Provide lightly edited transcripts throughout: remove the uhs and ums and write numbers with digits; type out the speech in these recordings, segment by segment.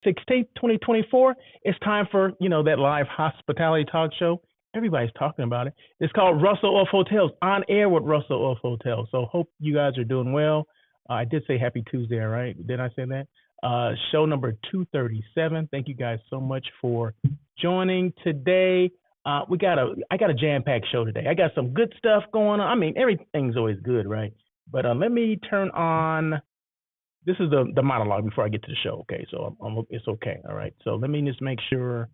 16th, 2024. It's time for, that live hospitality talk show. Everybody's talking about it. It's called Russell Off Hotels, on air with Russell Off Hotels. So hope you guys are doing well. I did say happy Tuesday, right? Did I say that? Show number 237. Thank you guys so much for joining today. I got a jam-packed show today. I got some good stuff going on. I mean, everything's always good, right? But let me turn on. This is the monologue before I get to the show. Okay, so it's okay. All right. So let me just make sure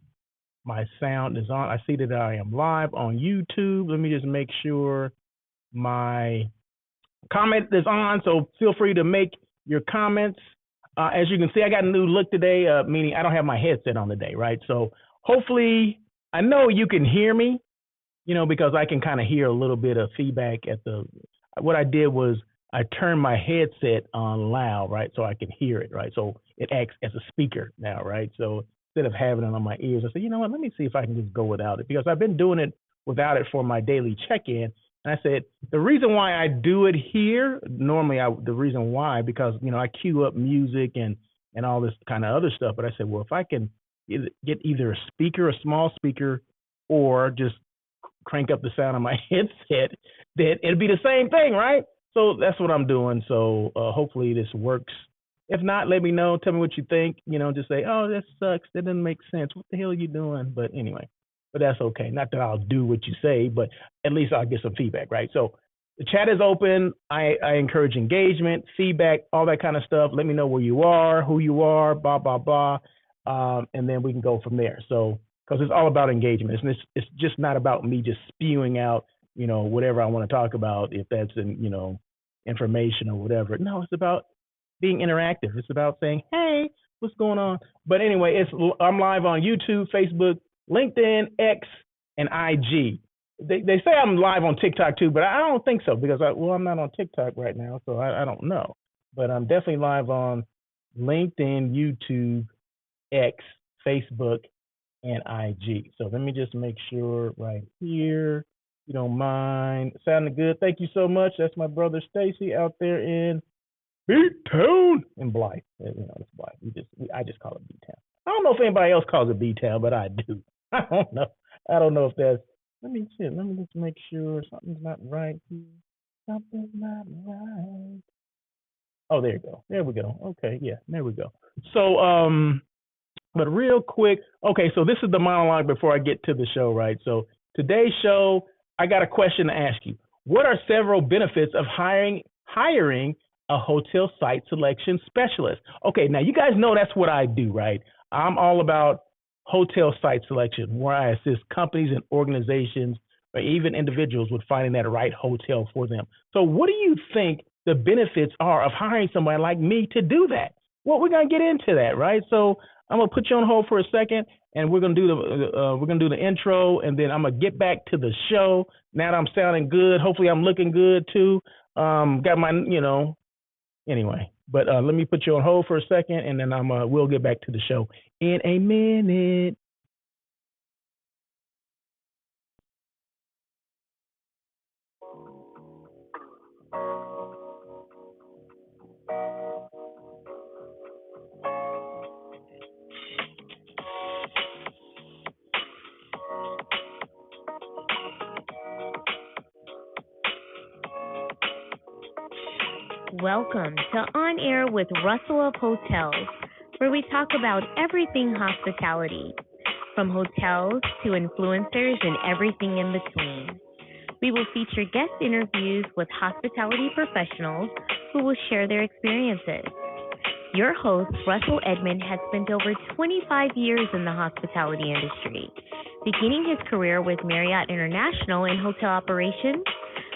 my sound is on. I see that I am live on YouTube. Let me just make sure my comment is on. So feel free to make your comments. As you can see, I got a new look today, meaning I don't have my headset on today, right? So hopefully, I know you can hear me, because I can kind of hear a little bit of feedback what I did was I turned my headset on loud, right? So I can hear it, right? So it acts as a speaker now, right? So instead of having it on my ears, I said, you know what, let me see if I can just go without it, because I've been doing it without it for my daily check-in. And I said, the reason why I do it here, the reason why, because, I queue up music and all this kind of other stuff. But I said, well, if I can get either a speaker, a small speaker, or just crank up the sound of my headset, then it'd be the same thing, right? So that's what I'm doing. So hopefully this works. If not, let me know. Tell me what you think. Just say, oh, that sucks. That doesn't make sense. What the hell are you doing? But anyway, that's okay. Not that I'll do what you say, but at least I'll get some feedback, right? So the chat is open. I encourage engagement, feedback, all that kind of stuff. Let me know where you are, who you are, blah, blah, blah. And then we can go from there. So, because it's all about engagement. It's just not about me just spewing out, whatever I want to talk about, if that's information or whatever. No, it's about being interactive. It's about saying, hey, what's going on? But anyway, I'm live on YouTube, Facebook, LinkedIn, X, and IG. They say I'm live on TikTok too, but I don't think so, because I'm not on TikTok right now, so I don't know. But I'm definitely live on LinkedIn, YouTube, X, Facebook, and IG. So let me just make sure right here. You don't mind. Sounding good. Thank you so much. That's my brother Stacy out there in B-Town in Blythe. It's Blythe. I just call it B-Town. I don't know if anybody else calls it B-Town, but I do. I don't know if that's. Let me see. Let me just make sure something's not right here. Something's not right. Oh, there you go. There we go. Okay, yeah, there we go. So, but real quick, okay, so this is the monologue before I get to the show, right? So today's show, I got a question to ask you. What are several benefits of hiring a hotel site selection specialist? Okay, now you guys know that's what I do, right? I'm all about hotel site selection, where I assist companies and organizations or even individuals with finding that right hotel for them. So what do you think the benefits are of hiring somebody like me to do that? Well, we're gonna get into that, right? So I'm gonna put you on hold for a second, and we're gonna do the intro, and then I'm gonna get back to the show. Now that I'm sounding good, hopefully I'm looking good too. Got my, anyway. But let me put you on hold for a second, and then we'll get back to the show in a minute. Welcome to On Air with Russell of Hotels, where we talk about everything hospitality, from hotels to influencers and everything in between. We will feature guest interviews with hospitality professionals who will share their experiences. Your host, Russell Edmond, has spent over 25 years in the hospitality industry, beginning his career with Marriott International in hotel operations,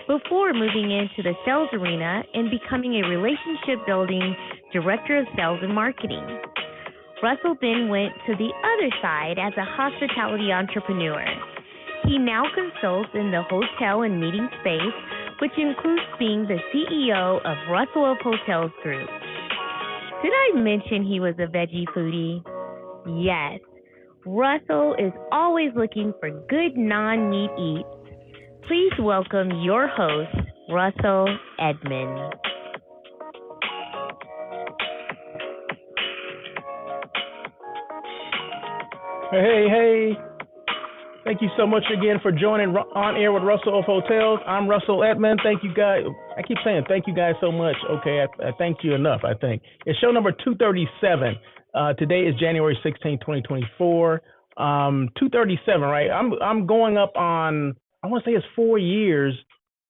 before moving into the sales arena and becoming a relationship-building director of sales and marketing. Russell then went to the other side as a hospitality entrepreneur. He now consults in the hotel and meeting space, which includes being the CEO of Russell of Hotels Group. Did I mention he was a veggie foodie? Yes, Russell is always looking for good non-meat eats. Please welcome your host, Russell Edmond. Hey. Thank you so much again for joining On Air with Russell of Hotels. I'm Russell Edmond. Thank you guys. I keep saying thank you guys so much. Okay, I thanked you enough, I think. It's show number 237. Today is January 16, 2024. 237, right? I'm going up on, I want to say it's 4 years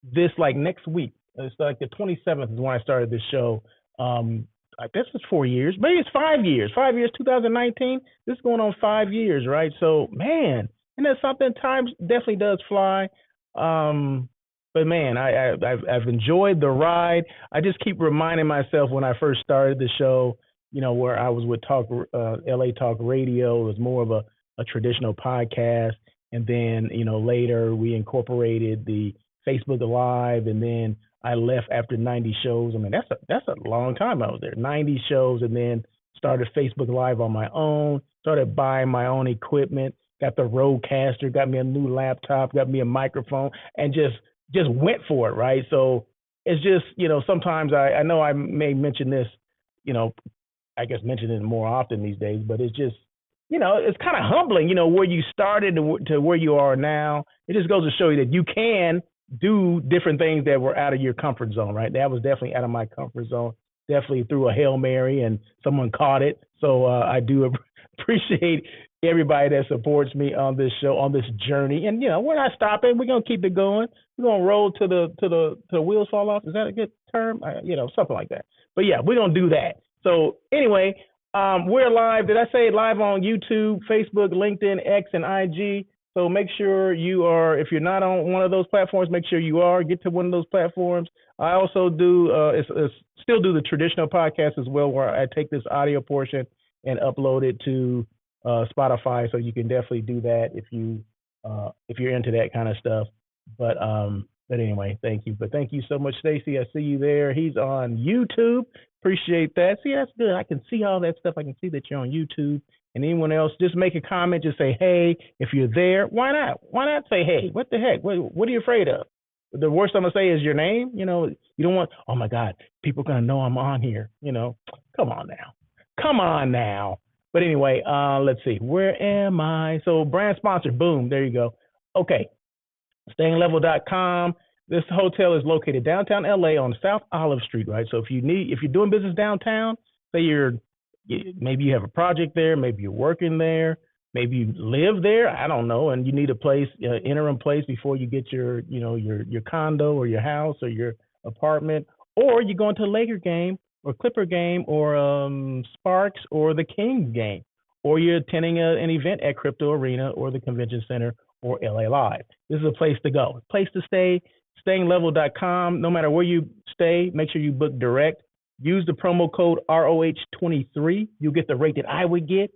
this, like, next week. It's like the 27th is when I started this show. I guess it's 4 years. Maybe it's 5 years. 5 years, 2019. This is going on 5 years, right? So, man, and that's something. Time definitely does fly. But man, I've enjoyed the ride. I just keep reminding myself when I first started the show, where I was with LA Talk Radio. It was more of a traditional podcast, and then later we incorporated the Facebook Live, and then I left after 90 shows. I mean, that's a long time I was there. 90 shows, and then started Facebook Live on my own. Started buying my own equipment. Got the Rodecaster. Got me a new laptop. Got me a microphone, and just went for it, right? So it's just sometimes I know I may mention this, I guess mention it more often these days, but it's just it's kind of humbling, where you started to where you are now. It just goes to show you that you can do different things that were out of your comfort zone, right? That was definitely out of my comfort zone. Definitely threw a Hail Mary and someone caught it. So I do appreciate everybody that supports me on this show, on this journey. And we're not stopping. We're gonna keep it going. We're gonna roll to the wheels fall off. Is that a good term? Something like that. But yeah, we're gonna do that. So anyway, we're live. Did I say live on YouTube, Facebook, LinkedIn, X, and IG? So make sure you are, if you're not on one of those platforms, make sure you are. Get to one of those platforms. I also do, still do the traditional podcast as well, where I take this audio portion and upload it to Spotify. So you can definitely do that if you're into that kind of stuff. But anyway, thank you. But thank you so much, Stacy. I see you there. He's on YouTube. Appreciate that. See, that's good. I can see all that stuff. I can see that you're on YouTube. And anyone else, just make a comment. Just say, hey, if you're there. Why not? Why not say, hey? What the heck? What are you afraid of? The worst I'm going to say is your name. You don't want, oh, my God, people are going to know I'm on here. Come on now. But anyway, let's see. Where am I? So brand sponsor. Boom. There you go. Okay. StayingLevel.com. This hotel is located downtown LA on South Olive Street, right? So if you're doing business downtown, say maybe you have a project there, maybe you're working there, maybe you live there, I don't know, and you need a place, interim place before you get your condo or your house or your apartment, or you're going to a Laker game or Clipper game or Sparks or the Kings game, or you're attending an event at Crypto Arena or the Convention Center or LA Live. This is a place to go, a place to stay. StayingLevel.com. No matter where you stay, make sure you book direct. Use the promo code ROH23. You'll get the rate that I would get.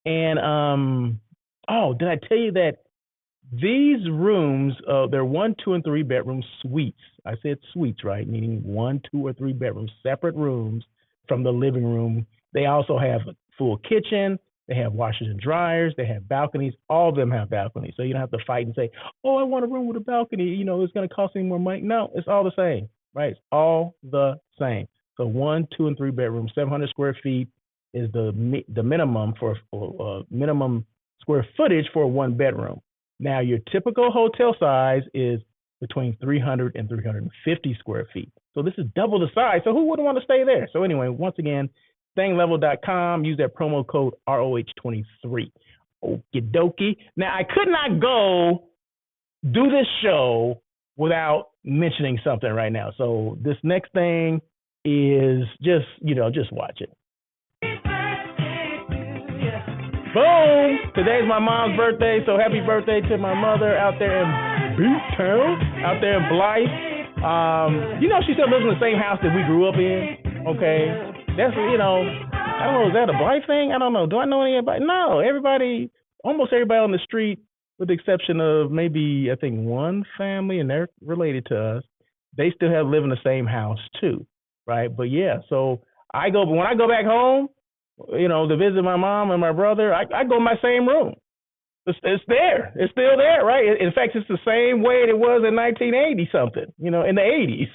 And did I tell you that these rooms, they're 1, 2, and 3 bedroom suites. I said suites, right? Meaning 1, 2, or 3 bedrooms, separate rooms from the living room. They also have a full kitchen. They have washers and dryers. They have balconies. All of them have balconies. So you don't have to fight and say, oh, I want a room with a balcony. It's going to cost me more money. No, it's all the same, right? It's all the same. So 1, 2, and 3 bedrooms, 700 square feet is the minimum for minimum square footage for a 1 bedroom. Now, your typical hotel size is between 300 and 350 square feet. So this is double the size. So who wouldn't want to stay there? So anyway, once again, StayingLevel.com. Use that promo code ROH23. Okie dokie. Now, I could not go do this show without mentioning something right now. So this next thing is just watch it. Boom! Today's my mom's birthday, so happy birthday to my mother out there in Butte-Town, out there in Blythe. She still lives in the same house that we grew up in, okay? That's, I don't know, is that a Blythe thing? I don't know. Do I know anybody? No, almost everybody on the street, with the exception of maybe, I think, one family, and they're related to us, they still live in the same house too, right? But yeah, so when I go back home, to visit my mom and my brother, I go in my same room. It's there. It's still there, right? In fact, it's the same way it was in 1980 something, in the 80s.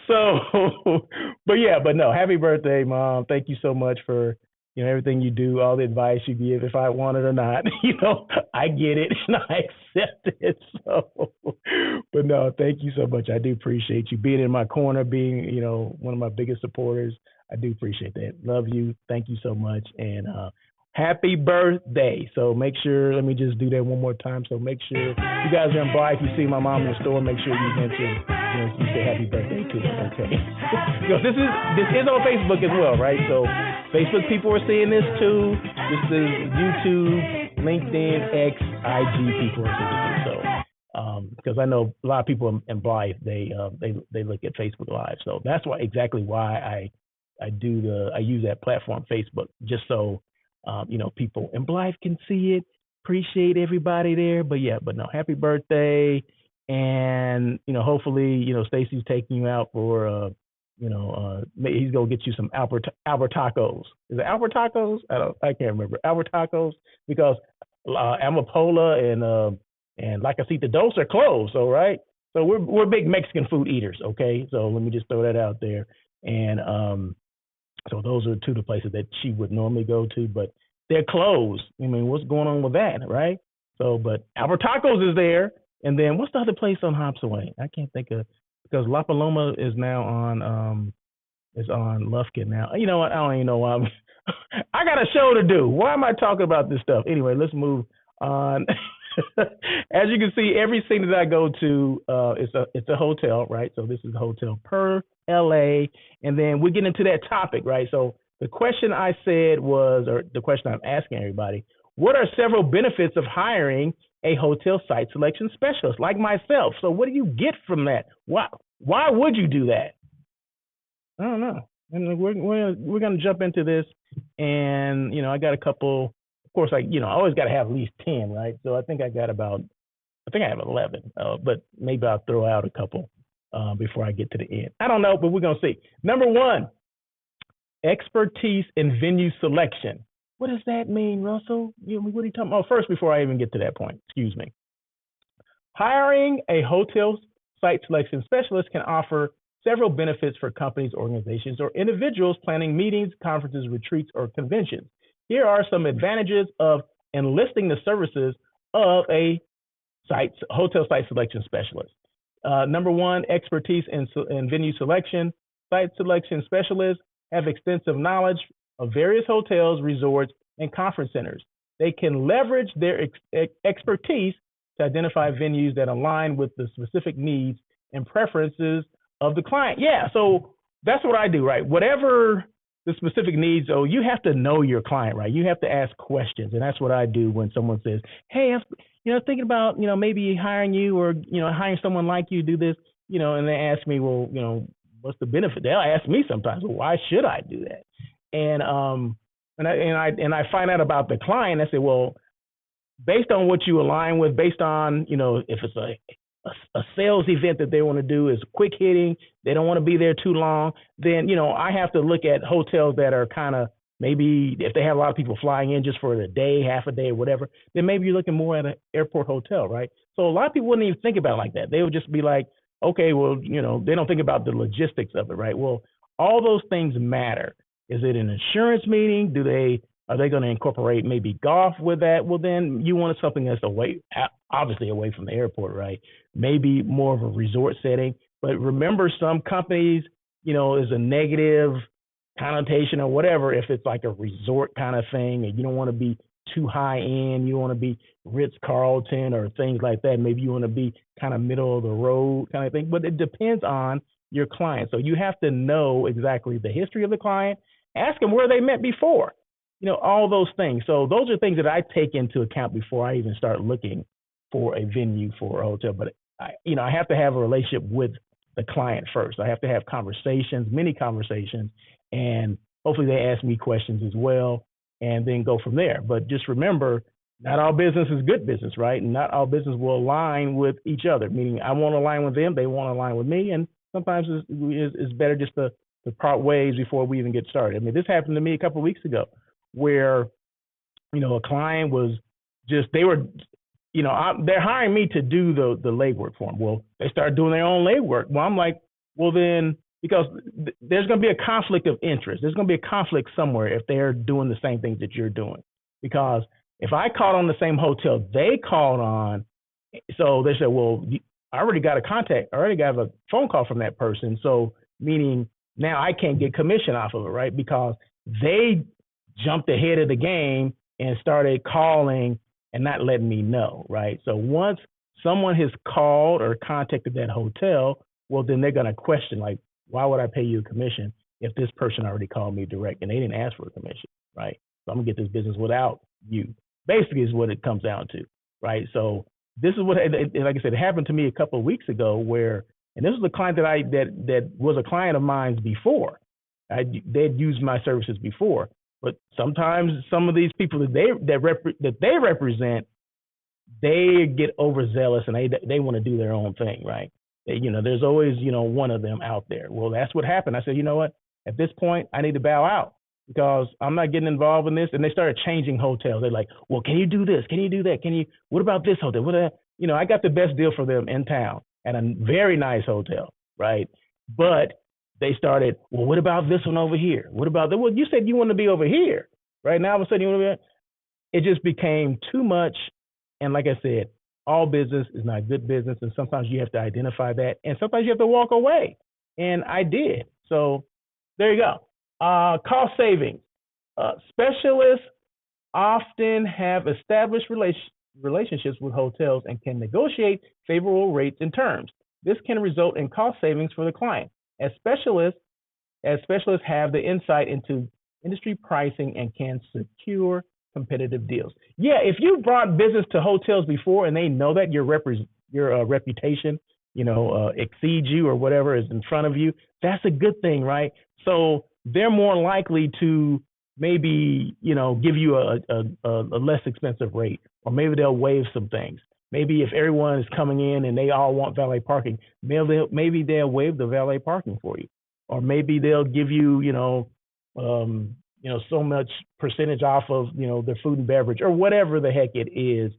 So But yeah, but no, happy birthday, Mom. Thank you so much for everything you do, all the advice you give. If I want it or not, I get it and I accept it. So, but no, thank you so much. I do appreciate you being in my corner, being one of my biggest supporters. I do appreciate that. Love you. Thank you so much, and happy birthday. So make sure. Let me just do that one more time. So make sure you guys are in Blythe. If you see my mom in the store, make sure you mention. You say happy birthday to her. Okay. This is on Facebook as well, right? So Facebook people are seeing this too. This is YouTube, LinkedIn, X, IG people are seeing this too. So because I know a lot of people in Blythe, they look at Facebook Live. So that's exactly why I use that platform, Facebook, just so people in Blythe can see it. Appreciate everybody there. But no, happy birthday. And hopefully, Stacy's taking you out for he's gonna get you some Albert tacos. Is it Albert tacos? I can't remember. Albert tacos, because Amapola and La Casita Dos are closed. So right. So we're big Mexican food eaters. Okay. So let me just throw that out there. And so those are two of the places that she would normally go to, but they're closed. I mean, what's going on with that, right? So, but Albert Tacos is there. And then what's the other place on Hobsaway? I can't think of, because La Paloma is now on Lufkin now. You know what? I don't even know why I got a show to do. Why am I talking about this stuff? Anyway, let's move on. As you can see, every city that I go to, it's a hotel, right? So this is a hotel per LA, and then we get into that topic, right? So the question I said was, or the question I'm asking everybody, what are several benefits of hiring a hotel site selection specialist like myself? So what do you get from that? Why would you do that? I don't know. And we're gonna jump into this, and I got a couple. Of course, I always got to have at least 10, right? So I think I have 11, but maybe I'll throw out a couple before I get to the end. I don't know, but we're gonna see. Number one, expertise in venue selection. What does that mean, Russell? What are you talking about? Oh, first, before I even get to that point, excuse me. Hiring a hotel site selection specialist can offer several benefits for companies, organizations, or individuals planning meetings, conferences, retreats, or conventions. Here are some advantages of enlisting the services of a hotel site selection specialist. Number one, expertise in venue selection. Site selection specialists have extensive knowledge of various hotels, resorts, and conference centers. They can leverage their expertise to identify venues that align with the specific needs and preferences of the client. Yeah, so that's what I do, right? Whatever the specific needs, you have to know your client, right? You have to ask questions, and that's what I do when someone says, "Hey, I'm thinking about maybe hiring you or hiring someone like you to do this," and they ask me, "Well, what's the benefit?" They'll ask me sometimes, "Well, why should I do that?" And I find out about the client. I say, well, based on what you align with, based on if it's a sales event that they want to do is quick hitting, they don't want to be there too long, then I have to look at hotels that are kind of, maybe if they have a lot of people flying in just for a day, half a day, or whatever, then maybe you're looking more at an airport hotel, right? So a lot of people wouldn't even think about it like that. They would just be like, okay, well, they don't think about the logistics of it, right? Well, all those things matter. Is it an insurance meeting? Are they going to incorporate maybe golf with that? Well, then you want something that's obviously away from the airport, right? Maybe more of a resort setting. But remember, some companies, is a negative connotation or whatever if it's like a resort kind of thing, and you don't want to be too high end. You don't want to be Ritz-Carlton or things like that. Maybe you want to be kind of middle of the road kind of thing. But it depends on your client. So you have to know exactly the history of the client. Ask them where they met before, all those things. So those are things that I take into account before I even start looking for a venue for a hotel. But I have to have a relationship with the client first. I have to have many conversations, and hopefully they ask me questions as well, and then go from there. But just remember, not all business is good business, right? And not all business will align with each other, meaning I want to align with them, they want to align with me, and sometimes it's better just to part ways before we even get started. I mean, this happened to me a couple of weeks ago where, a client was just, they're hiring me to do the legwork for them. Well, they started doing their own legwork. Well, I'm like, well, then because there's going to be a conflict of interest. There's going to be a conflict somewhere if they're doing the same things that you're doing. Because if I called on the same hotel they called on, so they said, well, I already got a contact, I already got a phone call from that person. So meaning now I can't get commission off of it, right? Because they jumped ahead of the game and started calling and not letting me know, right? So once someone has called or contacted that hotel, well, then they're going to question, like, why would I pay you a commission if this person already called me direct and they didn't ask for a commission, right? So I'm going to get this business without you. Basically is what it comes down to, right? So this is what, like I said, it happened to me a couple of weeks ago where, and this was a client that was a client of mine before. They'd used my services before, but sometimes some of these people that they represent, they get overzealous and they want to do their own thing, right? There's always, one of them out there. Well, that's what happened. I said, you know what? At this point, I need to bow out because I'm not getting involved in this. And they started changing hotels. They're like, well, can you do this? Can you do that? What about this hotel? I got the best deal for them in town at a very nice hotel, right? But they started, well, what about this one over here? What about that? Well, you said you want to be over here, right? Now all of a sudden you want to be, it just became too much. And like I said, all business is not good business. And sometimes you have to identify that. And sometimes you have to walk away. And I did. So there you go. Cost savings. Specialists often have established relationships with hotels and can negotiate favorable rates and terms. This can result in cost savings for the client. As specialists have the insight into industry pricing and can secure competitive deals. Yeah, if you brought business to hotels before and they know that your reputation, exceeds you or whatever is in front of you, that's a good thing, right? So they're more likely to maybe, give you a less expensive rate, or maybe they'll waive some things. Maybe if everyone is coming in and they all want valet parking, maybe they'll waive the valet parking for you, or maybe they'll give you, so much percentage off of, their food and beverage or whatever the heck it is.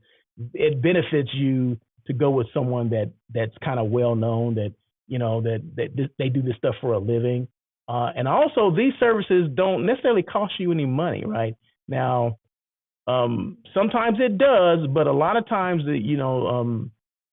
It benefits you to go with someone that's kind of well known, that they do this stuff for a living. And also these services don't necessarily cost you any money, right? Now, sometimes it does, but a lot of times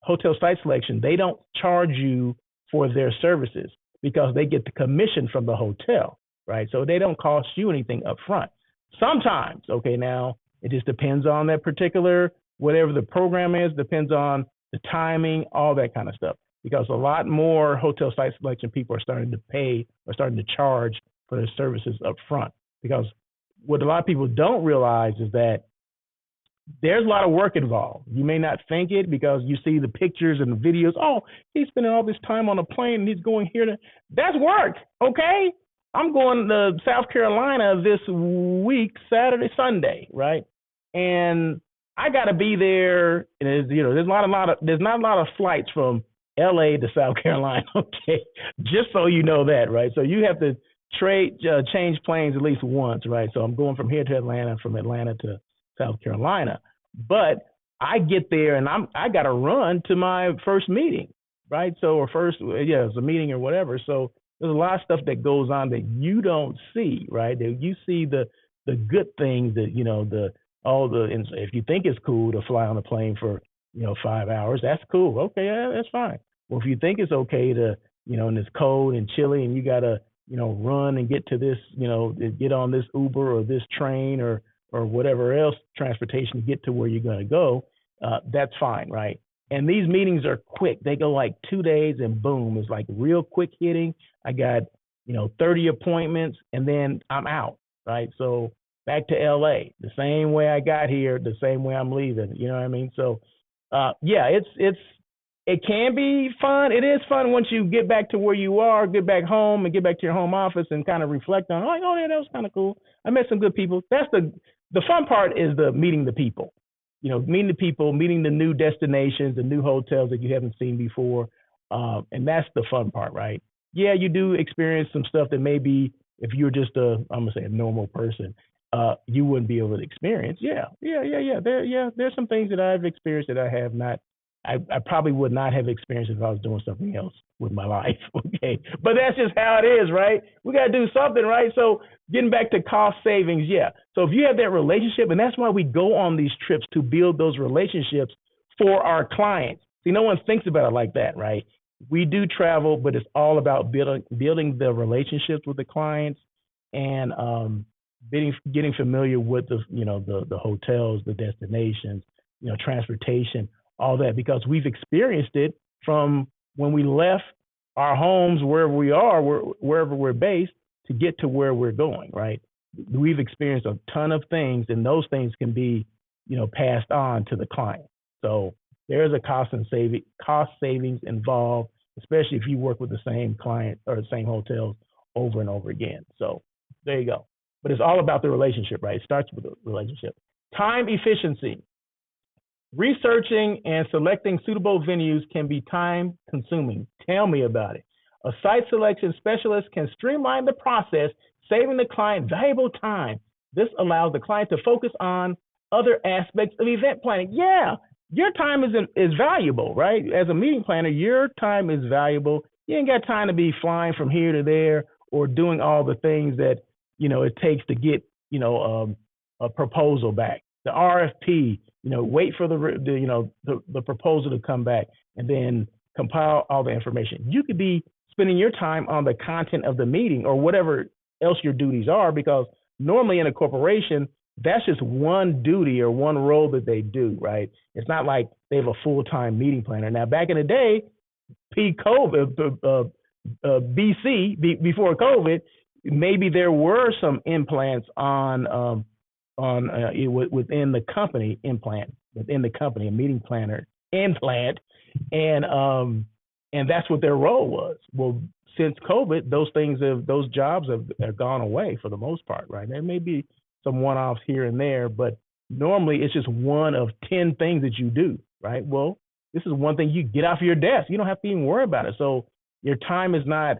hotel site selection, they don't charge you for their services because they get the commission from the hotel, right? So they don't cost you anything up front. Sometimes, okay, now it just depends on that particular, whatever the program is, depends on the timing, all that kind of stuff. Because a lot more hotel site selection people are starting to pay or starting to charge for their services up front. Because what a lot of people don't realize is that there's a lot of work involved. You may not think it because you see the pictures and the videos. Oh, he's spending all this time on a plane and he's going here to, that's work, okay? I'm going to South Carolina this week, Saturday, Sunday, right? And I got to be there. And there's not a lot of flights from LA to South Carolina, okay? Just so you know that, right? So you have to change planes at least once, right? So I'm going from here to Atlanta, from Atlanta to South Carolina. But I get there and I got to run to my first meeting, right? So, it's a meeting or whatever. So there's a lot of stuff that goes on that you don't see, right? That you see the good things that, if you think it's cool to fly on a plane for, 5 hours, that's cool. Okay, yeah, that's fine. Well, if you think it's okay to, and it's cold and chilly and you got to, run and get to this, get on this Uber or this train or whatever else transportation to get to where you're going to go, that's fine, right? And these meetings are quick. They go like 2 days and boom, it's like real quick hitting. I got, 30 appointments and then I'm out, right? So back to LA, the same way I got here, the same way I'm leaving, you know what I mean? So, it can be fun. It is fun once you get back to where you are, get back home and get back to your home office and kind of reflect on, oh yeah, that was kind of cool. I met some good people. That's the fun part is the meeting the people, meeting the people, meeting the new destinations, the new hotels that you haven't seen before. And that's the fun part, right? Yeah, you do experience some stuff that maybe if you're just a normal person, you wouldn't be able to experience. Yeah. There's some things that I've experienced that I have not I probably would not have experienced it if I was doing something else with my life. Okay, but that's just how it is, right? We got to do something, right? So getting back to cost savings, yeah. So if you have that relationship, and that's why we go on these trips, to build those relationships for our clients. See, no one thinks about it like that, right? We do travel, but it's all about building the relationships with the clients, and getting familiar with the hotels, the destinations, transportation, all that, because we've experienced it from when we left our homes, wherever we are, wherever we're based, to get to where we're going, right? We've experienced a ton of things, and those things can be, passed on to the client. So there's a cost savings involved, especially if you work with the same client or the same hotels over and over again. So there you go. But it's all about the relationship, right? It starts with the relationship. Time efficiency. Researching and selecting suitable venues can be time consuming. Tell me about it. A site selection specialist can streamline the process, saving the client valuable time. This allows the client to focus on other aspects of event planning. Yeah, your time is valuable, right? As a meeting planner, your time is valuable. You ain't got time to be flying from here to there or doing all the things that it takes to get a proposal back, the RFP. Wait for the proposal to come back, and then compile all the information. You could be spending your time on the content of the meeting or whatever else your duties are, because normally in a corporation, that's just one duty or one role that they do, right? It's not like they have a full-time meeting planner. Now, back in the day, BC, before COVID, maybe there were some implants within the company, a meeting planner implant, and that's what their role was. Well, since COVID, those jobs have gone away for the most part, right? There may be some one-offs here and there, but normally it's just one of 10 things that you do, right? Well, this is one thing you get off your desk. You don't have to even worry about it. So your time is not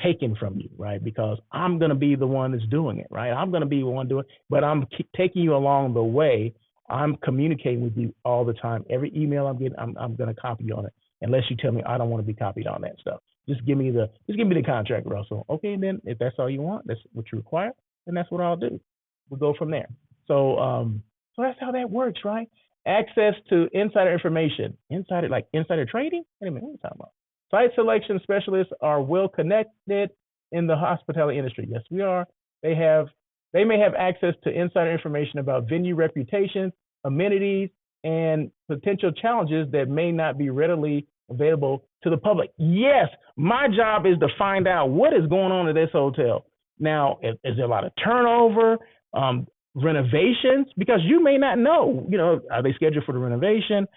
taken from you, right? Because I'm going to be the one that's doing it, right? I'm going to be the one doing it, but I'm taking you along the way. I'm communicating with you all the time. Every email I'm getting, I'm going to copy you on it, unless you tell me I don't want to be copied on that stuff. Just give me the contract, Russell. Okay, and then if that's all you want, that's what you require, then that's what I'll do. We'll go from there. So that's how that works, right? Access to insider information, insider trading. Wait a minute, what are you talking about? Site selection specialists are well connected in the hospitality industry. Yes, we are. They may have access to insider information about venue reputation, amenities, and potential challenges that may not be readily available to the public. Yes, my job is to find out what is going on at this hotel. Now, is there a lot of turnover, renovations? Because you may not know, are they scheduled for the renovation?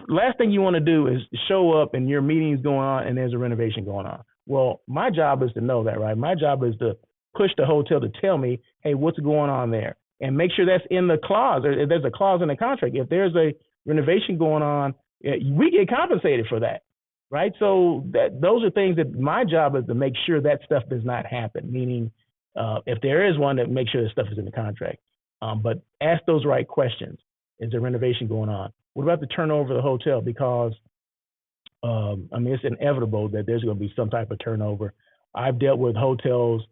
Last thing you want to do is show up and your meeting's going on and there's a renovation going on. Well, my job is to know that, right? My job is to push the hotel to tell me, hey, what's going on there? And make sure that's in the clause. There's a clause in the contract. If there's a renovation going on, we get compensated for that, right? So those are things that my job is to make sure that stuff does not happen, meaning if there is one, to make sure that stuff is in the contract. But ask those right questions. Is there renovation going on? What about the turnover of the hotel? Because, it's inevitable that there's going to be some type of turnover. I've dealt with hotels,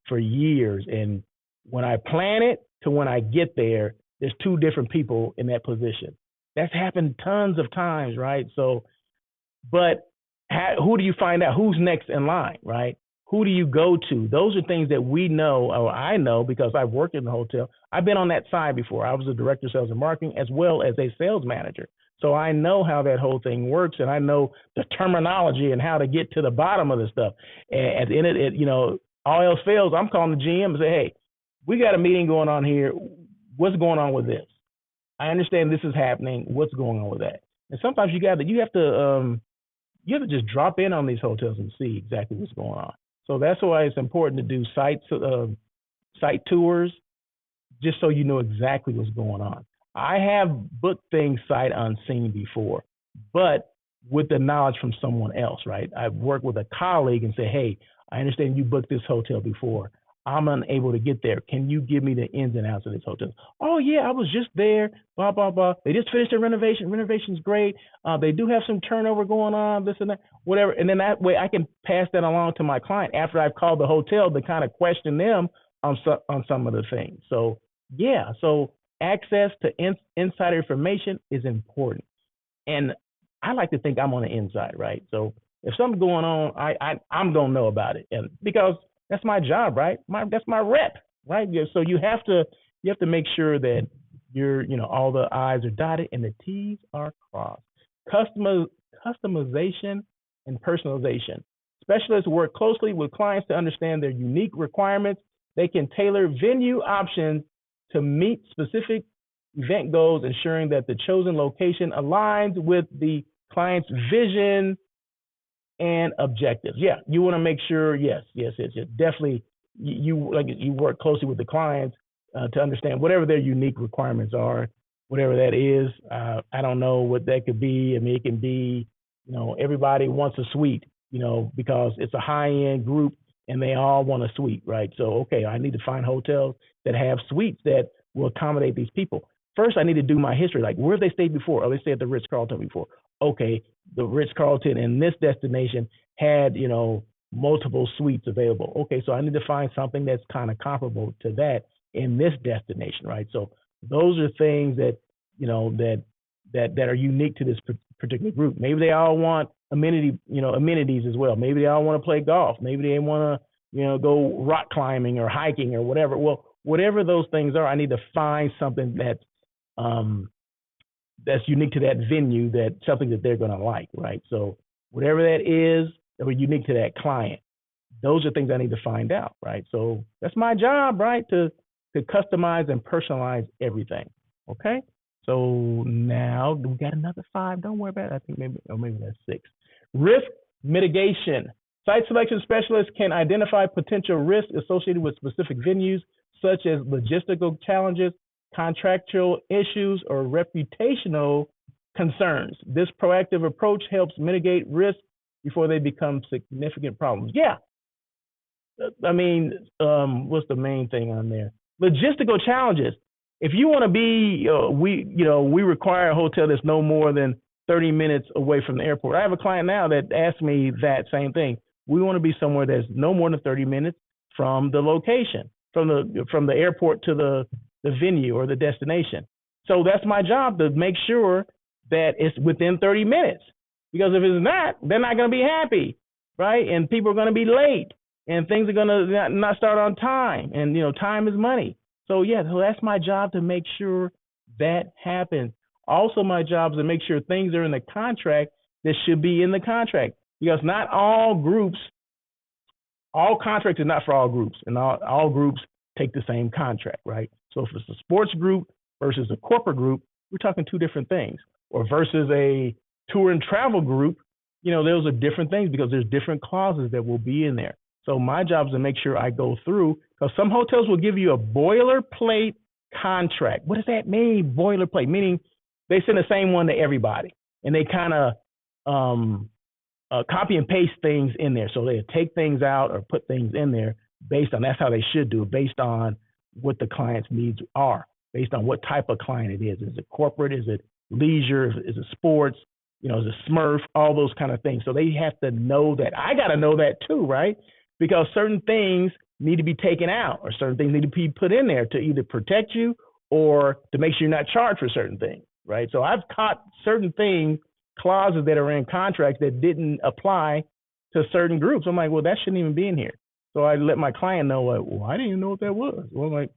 for years. And when I plan it to when I get there, there's two different people in that position. That's happened tons of times, right? So, but who do you find out? Who's next in line, right? Who do you go to? Those are things that we know, or I know, because I've worked in the hotel. I've been on that side before. I was a director of sales and marketing as well as a sales manager. So I know how that whole thing works, and I know the terminology and how to get to the bottom of the stuff. And at the end of it, all else fails, I'm calling the GM and say, hey, we got a meeting going on here. What's going on with this? I understand this is happening. What's going on with that? And sometimes you have to just drop in on these hotels and see exactly what's going on. So that's why it's important to do site tours, just so you know exactly what's going on. I have booked things sight unseen before, but with the knowledge from someone else, right? I've worked with a colleague and say, hey, I understand you booked this hotel before. I'm unable to get there. Can you give me the ins and outs of this hotel? Oh yeah, I was just there. Blah blah blah. They just finished their renovation. Renovation's great. They do have some turnover going on. This and that, whatever. And then that way I can pass that along to my client after I've called the hotel to kind of question them on some of the things. So yeah, so access to insider information is important, and I like to think I'm on the inside, right? So if something's going on, I'm gonna know about it, and because that's my job, right? That's my rep, right? So you have to make sure that all the I's are dotted and the T's are crossed. Customization and personalization. Specialists work closely with clients to understand their unique requirements. They can tailor venue options to meet specific event goals, ensuring that the chosen location aligns with the client's vision and objectives. Yeah, you want to make sure. Yes, definitely. You work closely with the clients to understand whatever their unique requirements are, whatever that is. I don't know what that could be. I mean, it can be, everybody wants a suite, because it's a high-end group and they all want a suite, right? So, okay, I need to find hotels that have suites that will accommodate these people. First, I need to do my history. Like, where have they stayed before? Oh, they stayed at the Ritz-Carlton before. Okay, the Ritz-Carlton in this destination had, multiple suites available. Okay, so I need to find something that's kind of comparable to that in this destination, right? So those are things that, that are unique to this particular group. Maybe they all want amenities as well. Maybe they all want to play golf. Maybe they want to, go rock climbing or hiking or whatever. Well, whatever those things are, I need to find something that's unique to that venue, that something that they're going to like, right? So whatever that is that were unique to that client, those are things I need to find out, right? So that's my job, right? To customize and personalize everything. Okay. So now we got another 5. Don't worry about it. I think maybe that's 6. Risk mitigation. Site selection specialists can identify potential risks associated with specific venues, such as logistical challenges, contractual issues, or reputational concerns. This proactive approach helps mitigate risks before they become significant problems. Yeah. I mean, what's the main thing on there? Logistical challenges. If you want to be, we require a hotel that's no more than 30 minutes away from the airport. I have a client now that asked me that same thing. We want to be somewhere that's no more than 30 minutes from the location, from the airport to the venue or the destination. So that's my job, to make sure that it's within 30 minutes. Because if it's not, they're not going to be happy, right? And people are going to be late, and things are going to not start on time. And, time is money. So, yeah, so that's my job, to make sure that happens. Also, my job is to make sure things are in the contract that should be in the contract. Because not all contracts are not for all groups. And all groups take the same contract, right? So if it's a sports group versus a corporate group, we're talking 2 different things. Or versus a tour and travel group, those are different things, because there's different clauses that will be in there. So my job is to make sure I go through, because some hotels will give you a boilerplate contract. What does that mean, boilerplate? Meaning they send the same one to everybody, and they kind of copy and paste things in there. So they take things out or put things in there that's how they should do it, based on what the client's needs are, based on what type of client it is. Is it corporate? Is it leisure? Is it sports? Is it Smurf? All those kind of things. So they have to know that. I got to know that too, right? Because certain things need to be taken out, or certain things need to be put in there to either protect you or to make sure you're not charged for certain things, right? So I've caught certain things, clauses that are in contracts that didn't apply to certain groups. I'm like, well, that shouldn't even be in here. So I let my client know, well, I didn't even know what that was. Well, I'm like,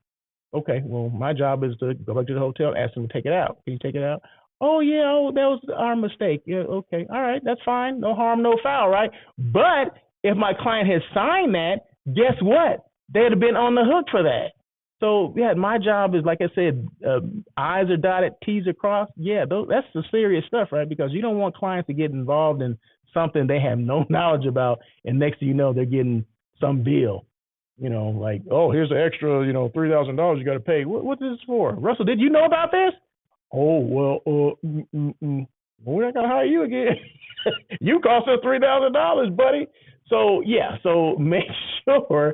okay, well, my job is to go back to the hotel, ask them to take it out. Can you take it out? Oh, yeah, that was our mistake. Yeah, okay, all right, that's fine. No harm, no foul, right? But if my client had signed that, guess what? They'd have been on the hook for that. So, yeah, my job is, like I said, I's are dotted, T's are crossed. Yeah, that's the serious stuff, right? Because you don't want clients to get involved in something they have no knowledge about, and next thing you know, they're getting some bill, like, oh, here's an extra, $3,000 you got to pay. What is this for? Russell, did you know about this? Oh, well, we're not going to hire you again. You cost us $3,000, buddy. So, yeah, so make sure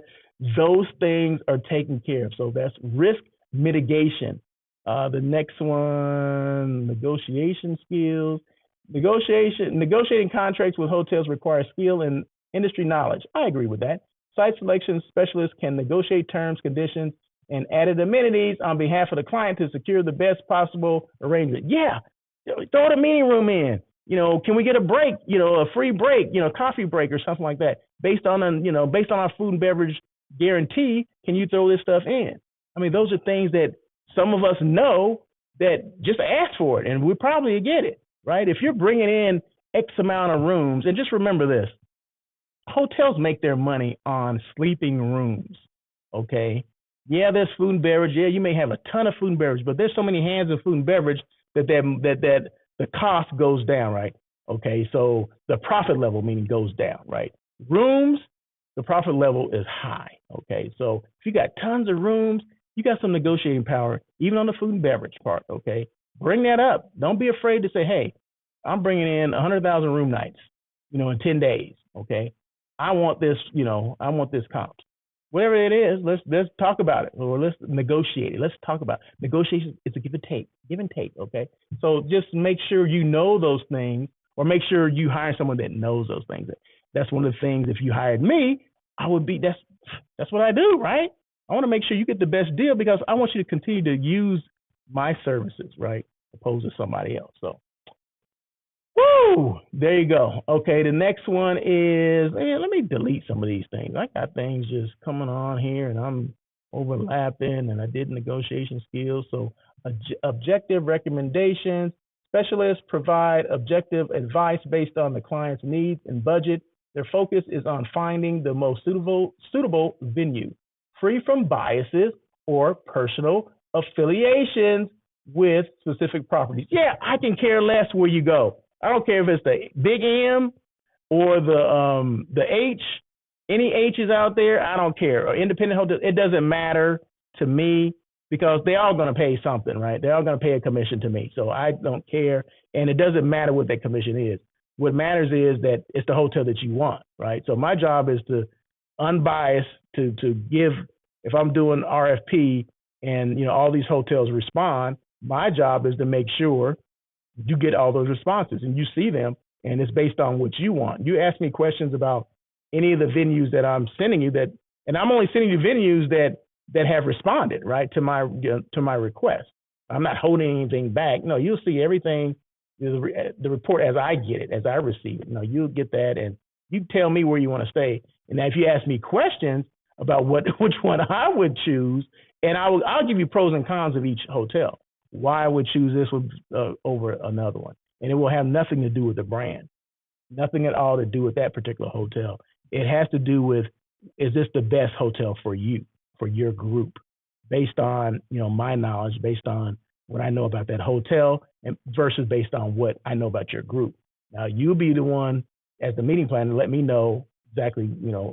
those things are taken care of. So that's risk mitigation. The next one, negotiation skills. Negotiating contracts with hotels requires skill and industry knowledge. I agree with that. Site selection specialists can negotiate terms, conditions, and added amenities on behalf of the client to secure the best possible arrangement. Yeah, throw the meeting room in. Can we get a break? A free break, coffee break or something like that, based on our food and beverage guarantee. Can you throw this stuff in? I mean, those are things that some of us know that just ask for it, and we probably get it, right? If you're bringing in X amount of rooms, and just remember this, hotels make their money on sleeping rooms, okay? Yeah, there's food and beverage. Yeah, you may have a ton of food and beverage, but there's so many hands of food and beverage that the cost goes down, right? Okay, so the profit level meaning goes down, right? Rooms, the profit level is high, okay? So if you got tons of rooms, you got some negotiating power, even on the food and beverage part, okay? Bring that up. Don't be afraid to say, hey, I'm bringing in 100,000 room nights, in 10 days, okay? I want this comp. Whatever it is, let's talk about it, or let's negotiate it. Let's talk about it. Negotiation is a give and take, okay? So just make sure you know those things, or make sure you hire someone that knows those things. That's one of the things. If you hired me, that's what I do, right? I want to make sure you get the best deal because I want you to continue to use my services, right, opposed to somebody else. So, woo, there you go. Okay, the next one is, let me delete some of these things. I got things just coming on here, and I'm overlapping, and I did negotiation skills. So, objective recommendations. Specialists provide objective advice based on the client's needs and budget. Their focus is on finding the most suitable venue, free from biases or personal affiliations with specific properties. Yeah, I can care less where you go. I don't care if it's the big M or the H, any H's out there, I don't care. Or independent hotel, it doesn't matter to me because they're all going to pay something, right? They're all going to pay a commission to me. So I don't care. And it doesn't matter what that commission is. What matters is that it's the hotel that you want, right? So my job is to unbiased to give, if I'm doing RFP and all these hotels respond, my job is to make sure you get all those responses and you see them, and it's based on what you want. You ask me questions about any of the venues that I'm sending you, and I'm only sending you venues that have responded, right, to my request. I'm not holding anything back. No, you'll see everything, the report as I get it, as I receive it. You'll get that, and you tell me where you want to stay. And now if you ask me questions about which one I would choose, and I'll give you pros and cons of each hotel, why I would choose this one over another one. And it will have nothing to do with the brand, nothing at all to do with that particular hotel. It has to do with, is this the best hotel for you, for your group, based on my knowledge, based on what I know about that hotel, and versus based on what I know about your group. Now you'll be the one as the meeting planner to let me know exactly,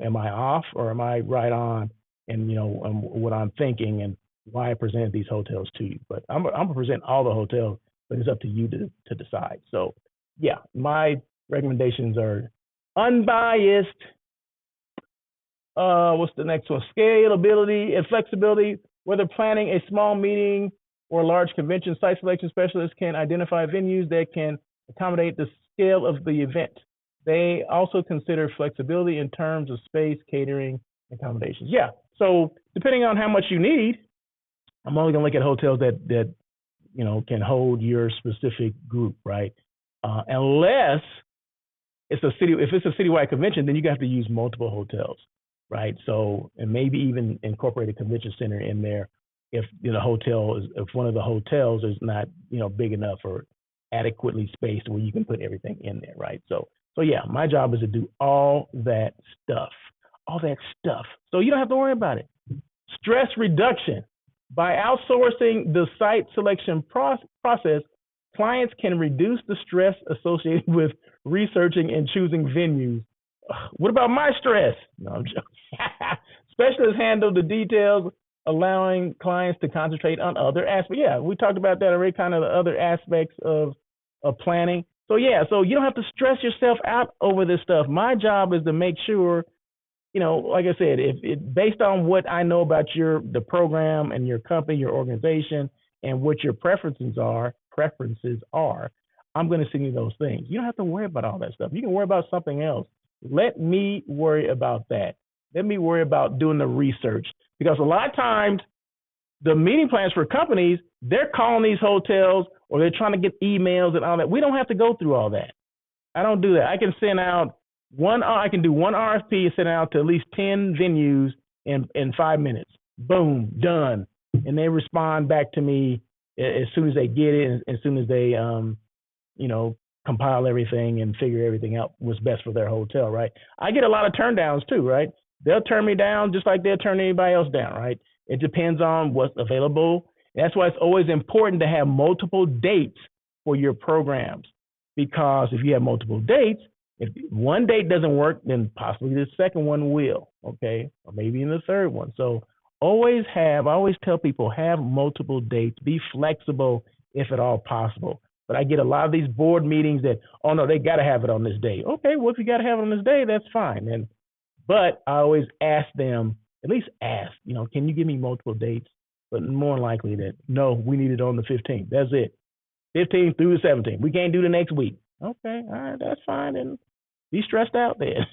am I off or am I right on, and what I'm thinking and why I presented these hotels to you. But I'm gonna present all the hotels, but it's up to you to decide. So yeah, my recommendations are unbiased. What's the next one? Scalability and flexibility. Whether planning a small meeting or a large convention, site selection specialists can identify venues that can accommodate the scale of the event. They also consider flexibility in terms of space, catering, accommodations. Yeah, so depending on how much you need, I'm only gonna look at hotels that can hold your specific group, right? Unless if it's a citywide convention, then you have to use multiple hotels, right? So, and maybe even incorporate a convention center in there if if one of the hotels is not big enough or adequately spaced where you can put everything in there, right? So yeah, my job is to do all that stuff. So you don't have to worry about it. Stress reduction. By outsourcing the site selection process, clients can reduce the stress associated with researching and choosing venues. What about my stress? No, I'm joking. Specialists handle the details, allowing clients to concentrate on other aspects. Yeah, we talked about that already, kind of the other aspects of planning. So yeah, so you don't have to stress yourself out over this stuff. My job is to make sure like I said, if it based on what I know about the program and your company, your organization, and what your preferences are, I'm going to send you those things. You don't have to worry about all that stuff. You can worry about something else. Let me worry about that. Let me worry about doing the research, because a lot of times the meeting plans for companies, they're calling these hotels or they're trying to get emails and all that. We don't have to go through all that. I don't do that. I can do one RFP and send it out to at least 10 venues in 5 minutes. Boom, done. And they respond back to me as soon as they get it, and as soon as they, compile everything and figure everything out what's best for their hotel, right? I get a lot of turn downs too, right? They'll turn me down just like they'll turn anybody else down, right? It depends on what's available. That's why it's always important to have multiple dates for your programs, because if you have multiple dates, if one date doesn't work, then possibly the second one will, okay? Or maybe in the third one. So I always tell people, have multiple dates, be flexible if at all possible. But I get a lot of these board meetings that, oh no, they got to have it on this day. Okay, well, if you got to have it on this day, that's fine. But I always ask them, at least ask, can you give me multiple dates? But more likely that, no, we need it on the 15th. That's it. 15th through the 17th. We can't do the next week. Okay, all right, that's fine. And be stressed out then.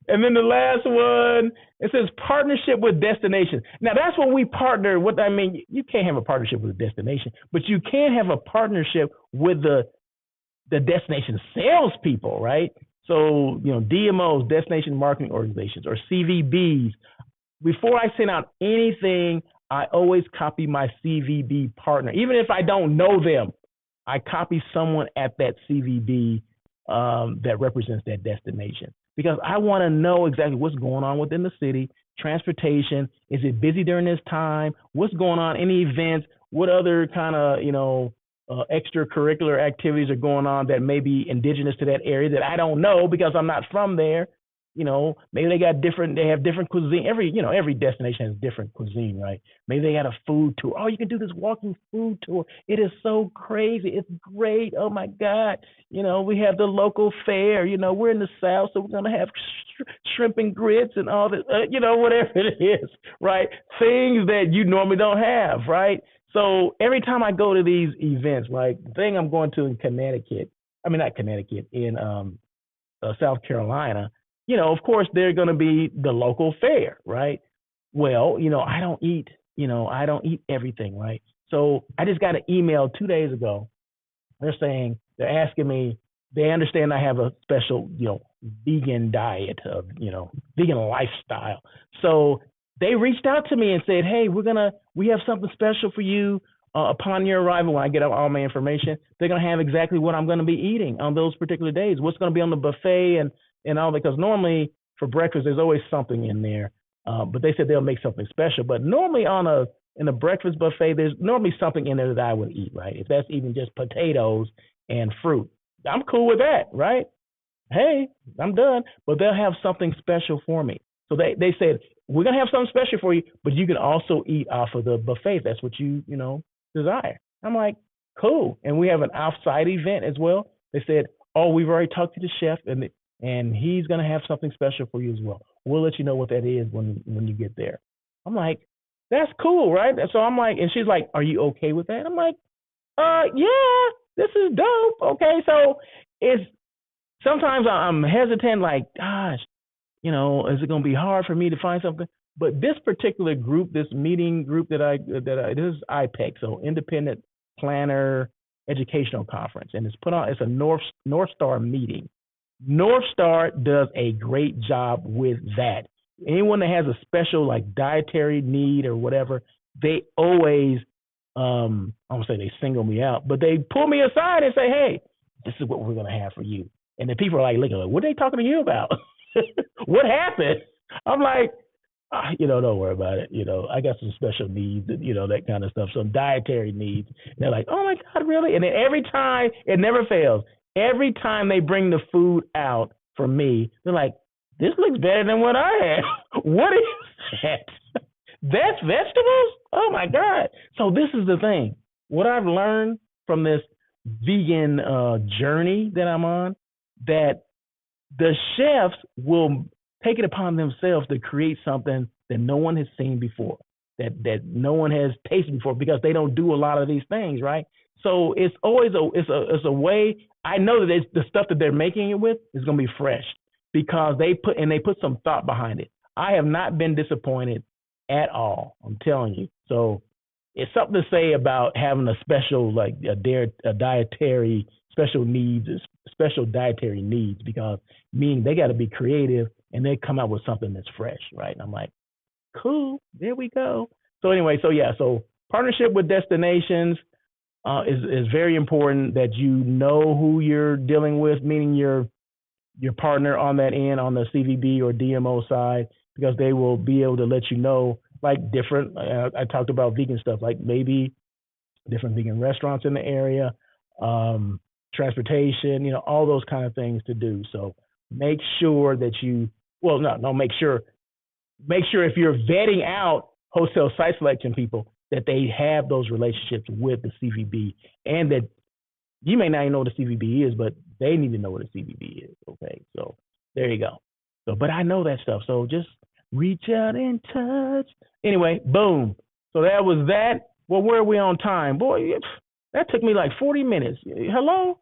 And then the last one, it says partnership with destination. Now that's when we partner. What I mean, you can't have a partnership with a destination, but you can have a partnership with the destination salespeople, right? So, DMOs, destination marketing organizations, or CVBs. Before I send out anything, I always copy my CVB partner. Even if I don't know them, I copy someone at that CVB that represents that destination, because I want to know exactly what's going on within the city. Transportation, is it busy during this time? What's going on? Any events? What other kind of, extracurricular activities are going on that may be indigenous to that area that I don't know because I'm not from there? Maybe they have different cuisine. Every destination has different cuisine, right? Maybe they got a food tour. Oh, you can do this walking food tour. It is so crazy. It's great. Oh my God. We have the local fair. We're in the South, so we're going to have shrimp and grits and all that, whatever it is, right? Things that you normally don't have, right? So every time I go to these events, like the thing I'm going to in South Carolina, of course, they're going to be the local fair, right? Well, I don't eat everything, right? So I just got an email 2 days ago. They're asking me, they understand I have a special, vegan diet of, vegan lifestyle. So they reached out to me and said, hey, we have something special for you upon your arrival. When I get all my information, they're going to have exactly what I'm going to be eating on those particular days, what's going to be on the buffet and all, because normally for breakfast, there's always something in there. But they said they'll make something special. But normally in a breakfast buffet, there's normally something in there that I would eat, right? If that's even just potatoes and fruit, I'm cool with that, right? Hey, I'm done. But they'll have something special for me. So they said, we're going to have something special for you, but you can also eat off of the buffet if that's what you desire. I'm like, cool. And we have an offsite event as well. They said, oh, we've already talked to the chef, and he's going to have something special for you as well. We'll let you know what that is when you get there. I'm like, that's cool, right? So I'm like, and she's like, are you okay with that? I'm like, yeah, this is dope. Okay, so sometimes I'm hesitant, like, gosh, is it going to be hard for me to find something? But this particular group, this meeting group this is IPEC, so Independent Planner Educational Conference, and it's a North Star meeting. North Star does a great job with that. Anyone that has a special like dietary need or whatever, they always, I won't say they single me out, but they pull me aside and say, hey, this is what we're going to have for you. And the people are like, look, what are they talking to you about? What happened? I'm like, don't worry about it. I got some special needs, that kind of stuff, some dietary needs. And they're like, oh my God, really? And then every time, it never fails. Every time they bring the food out for me, they're like, this looks better than what I had. What is that? That's vegetables? Oh my God. So this is the thing. What I've learned from this vegan journey that I'm on, that the chefs will take it upon themselves to create something that no one has seen before, that no one has tasted before, because they don't do a lot of these things, right? So it's always a way. I know that the stuff that they're making it with is going to be fresh because they put some thought behind it. I have not been disappointed at all. I'm telling you. So it's something to say about having a special, like a dietary special needs, special dietary needs, because meaning they got to be creative and they come out with something that's fresh, right? And I'm like, cool, there we go. So anyway, so partnership with destinations is very important, that you know who you're dealing with, meaning your partner on that end, on the CVB or DMO side, because they will be able to let you know, like different. I talked about vegan stuff, like maybe different vegan restaurants in the area, transportation, all those kind of things to do. So make sure that make sure if you're vetting out hotel site selection people, that they have those relationships with the CVB, and that you may not even know what the CVB is, but they need to know what a CVB is. Okay, so there you go. So, but I know that stuff, so just reach out and touch. Anyway, boom. So that was that. Well, where are we on time? Boy, that took me like 40 minutes. Hello?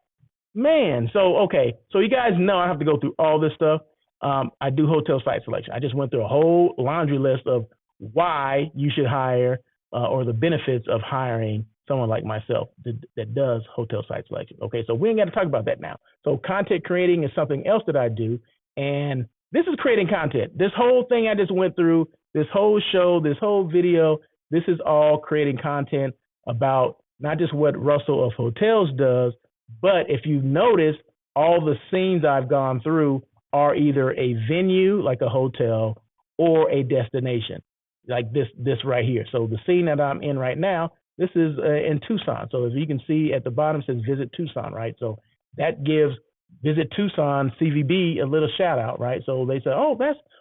Man. So, okay. So you guys know I have to go through all this stuff. I do hotel site selection. I just went through a whole laundry list of why you should hire or the benefits of hiring someone like myself that does hotel site selection. Okay, so we ain't got to talk about that now. So content creating is something else that I do, and this is creating content. This whole thing I just went through, this whole show, this whole video, this is all creating content about not just what Russell of Hotels does, but if you've noticed, all the scenes I've gone through are either a venue like a hotel or a destination like this right here. So the scene that I'm in right now, this is in Tucson. So as you can see at the bottom, it says Visit Tucson, right? So that gives Visit Tucson CVB a little shout out, right? So they say, oh,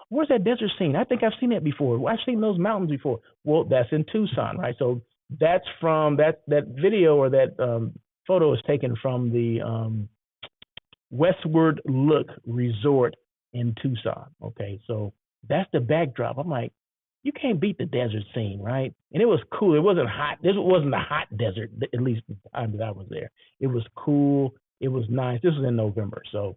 where's that desert scene? I think I've seen that before. I've seen those mountains before. Well, that's in Tucson, right? So that's from that video, or that photo is taken from the Westward Look Resort in Tucson. Okay, so that's the backdrop. I'm like, you can't beat the desert scene, right? And it was cool. It wasn't hot. This wasn't a hot desert, at least the time that I was there. It was cool. It was nice. This was in November, so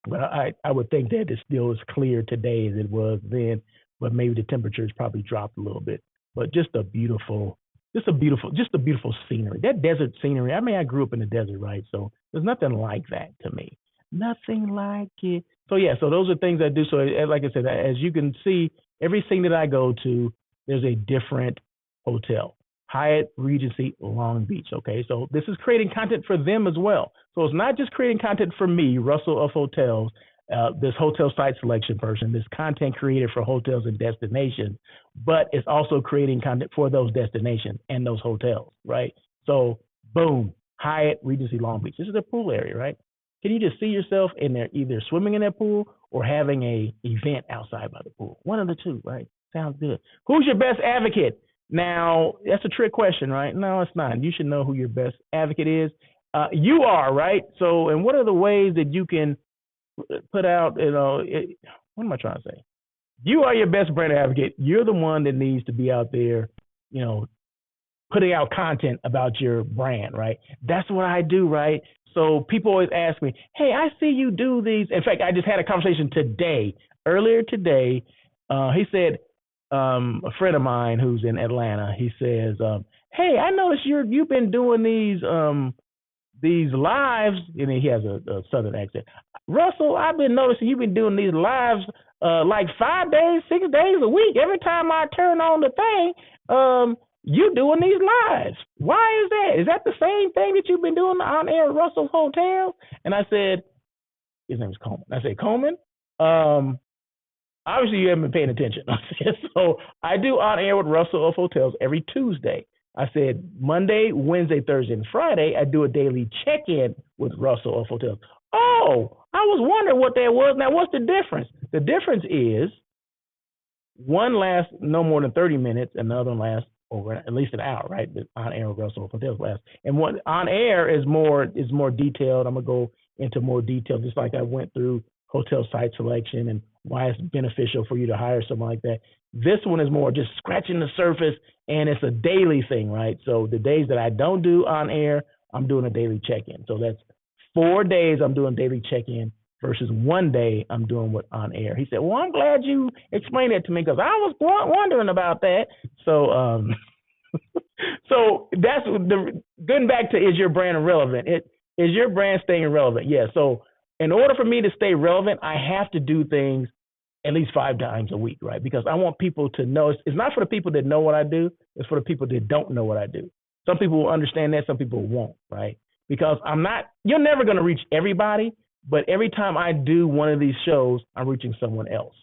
but I would think that it still is clear today as it was then, but maybe the temperatures probably dropped a little bit. But just a beautiful scenery. That desert scenery. I mean, I grew up in the desert, right? So there's nothing like that to me. Nothing like it. So yeah, so those are things I do. So like I said, as you can see, every scene that I go to, there's a different hotel. Hyatt Regency Long Beach. Okay, so this is creating content for them as well. So it's not just creating content for me, Russell of Hotels, this hotel site selection person, this content creator for hotels and destinations, but it's also creating content for those destinations and those hotels, right? So boom, Hyatt Regency Long Beach. This is a pool area, right? Can you just see yourself in there either swimming in that pool or having a event outside by the pool? One of the two, right? Sounds good. Who's your best advocate? Now, that's a trick question, right? No, it's not. You should know who your best advocate is. You are, right? So, and what are the ways that you can put out, what am I trying to say? You are your best brand advocate. You're the one that needs to be out there, putting out content about your brand, right? That's what I do, right? So people always ask me, hey, I see you do these. In fact, I just had a conversation earlier today. He said, a friend of mine who's in Atlanta, he says, hey, I noticed you've been doing these lives, and he has a southern accent. Russell, I've been noticing you've been doing these lives like 5 days, 6 days a week. Every time I turn on the thing, you doing these lives. Why is that? Is that the same thing that you've been doing on air at Russell Hotel? And I said, his name is Coleman. I said, Coleman, obviously you haven't been paying attention. So I do on air with Russell of Hotels every Tuesday. I said Monday, Wednesday, Thursday, and Friday, I do a daily check-in with Russell of Hotels. Oh, I was wondering what that was. Now, what's the difference? The difference is one lasts no more than 30 minutes, and the other one lasts over at least an hour, right? The on air with Russell of Hotels lasts. And what on air is more detailed. I'm gonna go into more detail, just like I went through hotel site selection and why it's beneficial for you to hire someone like that. This one is more just scratching the surface, and it's a daily thing, right? So the days that I don't do on air, I'm doing a daily check-in. So that's 4 days I'm doing daily check-in versus 1 day I'm doing what on air. He said, well, I'm glad you explained it to me because I was wondering about that. So so that's the getting back to, is your brand relevant? Is your brand staying relevant? Yeah. So in order for me to stay relevant, I have to do things at least 5 times a week, right? Because I want people to know. It's not for the people that know what I do. It's for the people that don't know what I do. Some people will understand that. Some people won't, right? Because you're never going to reach everybody, but every time I do one of these shows, I'm reaching someone else.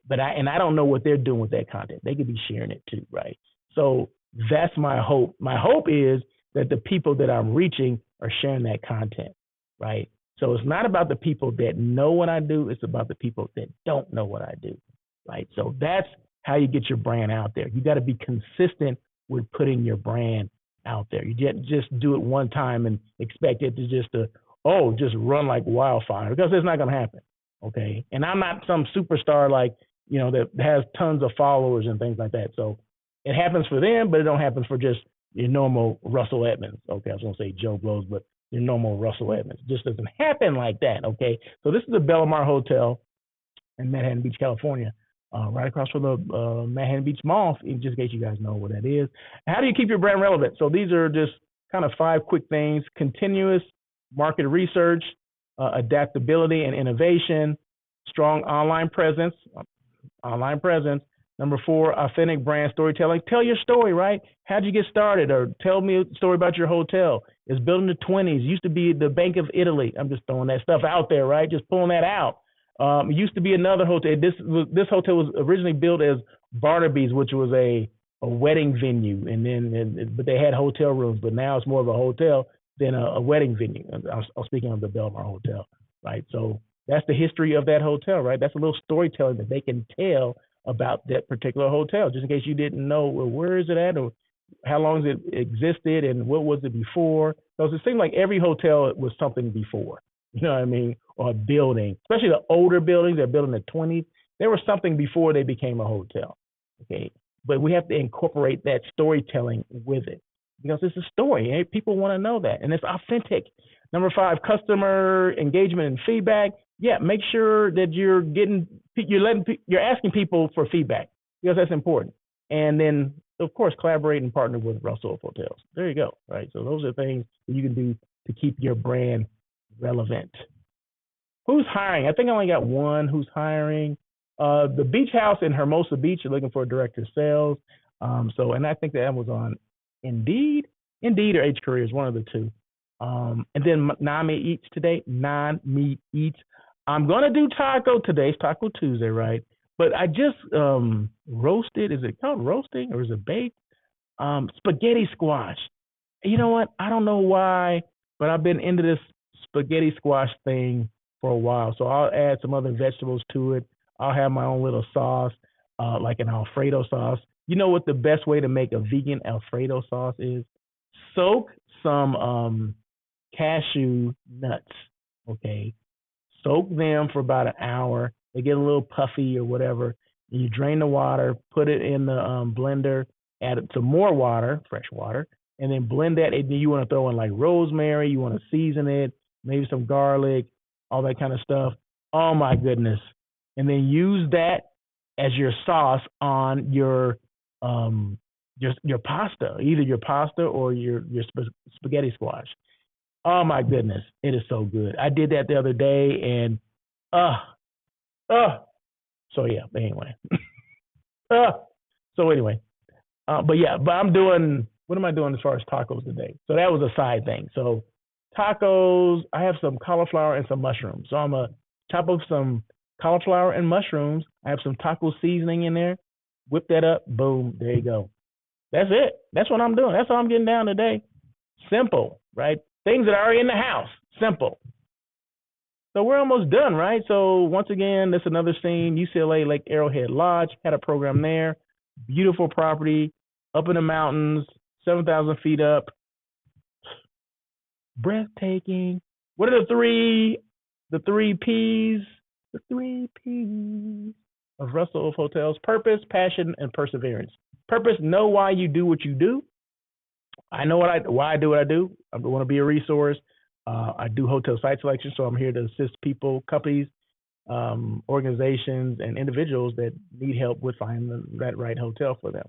But I don't know what they're doing with that content. They could be sharing it too, right? So that's my hope. My hope is that the people that I'm reaching are sharing that content, right? So it's not about the people that know what I do. It's about the people that don't know what I do, right? So that's how you get your brand out there. You got to be consistent with putting your brand out there. You just do it one time and expect it to just run like wildfire, because it's not going to happen, okay? And I'm not some superstar like, that has tons of followers and things like that. So it happens for them, but it don't happen for just your normal Russell Edmonds. Okay, I was going to say Joe Blows, but your normal Russell Edmonds. It just doesn't happen like that, okay? So this is the Bellamar Hotel in Manhattan Beach, California, right across from the Manhattan Beach Mall, just in case you guys know what that is. How do you keep your brand relevant? So these are just kind of 5 quick things: continuous market research, adaptability and innovation, strong online presence. Number 4, authentic brand storytelling. Tell your story, right? How'd you get started? Or tell me a story about your hotel. It's built in the 20s. Used to be the Bank of Italy. I'm just throwing that stuff out there, right? Just pulling that out. It used to be another hotel. This hotel was originally built as Barnaby's, which was a wedding venue, but they had hotel rooms. But now it's more of a hotel than a wedding venue. I'm speaking of the Belmar Hotel, right? So that's the history of that hotel, right? That's a little storytelling that they can tell about that particular hotel, just in case you didn't know, well, where is it at, or how long has it existed, and what was it before? Because it seemed like every hotel was something before, you know what I mean? Or a building, especially the older buildings that built in the 20s, there was something before they became a hotel, okay? But we have to incorporate that storytelling with it, because it's a story, and people want to know that, and it's authentic. Number 5, customer engagement and feedback. Yeah, make sure that you're asking people for feedback, because that's important. And then, of course, collaborate and partner with Russell Hotels. There you go, right? So those are things that you can do to keep your brand relevant. Who's hiring? I think I only got one who's hiring. The Beach House in Hermosa Beach is looking for a director of sales. And I think that was on Indeed or H Careers, one of the two. And then Non-Meat Eats today. Non-Meat Eats. I'm gonna do taco today. It's Taco Tuesday, right? But I just roasted. Is it called roasting or is it baked? Spaghetti squash. You know what? I don't know why, but I've been into this spaghetti squash thing for a while. So I'll add some other vegetables to it. I'll have my own little sauce, like an Alfredo sauce. You know what the best way to make a vegan Alfredo sauce is? Soak some cashew nuts, okay? Soak them for about an hour. They get a little puffy or whatever. And you drain the water, put it in the blender, add some more water, fresh water, and then blend that. And you want to throw in like rosemary. You want to season it, maybe some garlic, all that kind of stuff. Oh my goodness! And then use that as your sauce on your pasta, either your pasta or your spaghetti squash. Oh my goodness, it is so good. I did that the other day, and so yeah. But anyway, but I'm doing. What am I doing as far as tacos today? So that was a side thing. So tacos, I have some cauliflower and some mushrooms. So I'm gonna chop up some cauliflower and mushrooms. I have some taco seasoning in there. Whip that up. Boom. There you go. That's it. That's what I'm doing. That's all I'm getting down today. Simple, right? Things that are already in the house. Simple. So we're almost done, right? So once again, this is another scene. UCLA Lake Arrowhead Lodge. Had a program there. Beautiful property. Up in the mountains. 7,000 feet up. Breathtaking. What are the three P's? The 3 P's of Russell of Hotels: purpose, passion, and perseverance. Purpose: know why you do what you do. I know why I do what I do. I want to be a resource. I do hotel site selection, so I'm here to assist people, companies, organizations, and individuals that need help with finding that right hotel for them.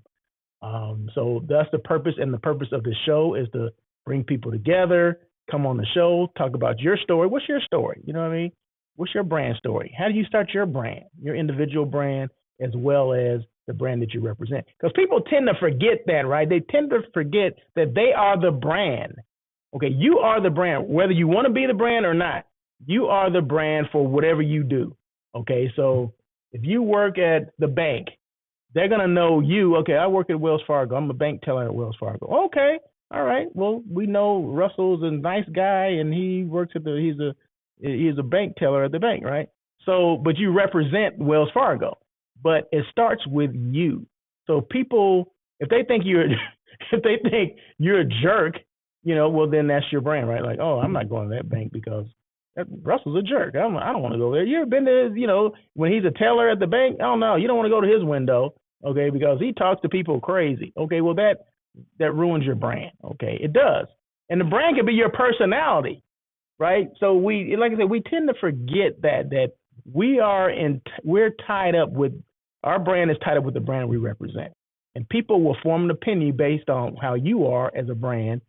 So that's the purpose, and the purpose of this show is to bring people together, come on the show, talk about your story. What's your story? You know what I mean? What's your brand story? How do you start your brand, your individual brand, as well as the brand that you represent? Because people tend to forget that, right? They tend to forget that they are the brand. Okay, you are the brand, whether you want to be the brand or not. You are the brand for whatever you do. Okay, so if you work at the bank, they're going to know you. Okay, I work at Wells Fargo. I'm a bank teller at Wells Fargo. Okay, all right. Well, we know Russell's a nice guy, and he works at he's a bank teller at the bank, right? So, but you represent Wells Fargo. But it starts with you. So people, if they think you're a jerk, well, then that's your brand, right? Like, oh, I'm not going to that bank because Russell's a jerk. I don't want to go there. You ever been to, when he's a teller at the bank? Oh no, you don't want to go to his window, okay, because he talks to people crazy. Okay, well that ruins your brand. Okay, it does. And the brand can be your personality, right? So like I said, we tend to forget that we're tied up with, our brand is tied up with the brand we represent. And people will form an opinion based on how you are as a brand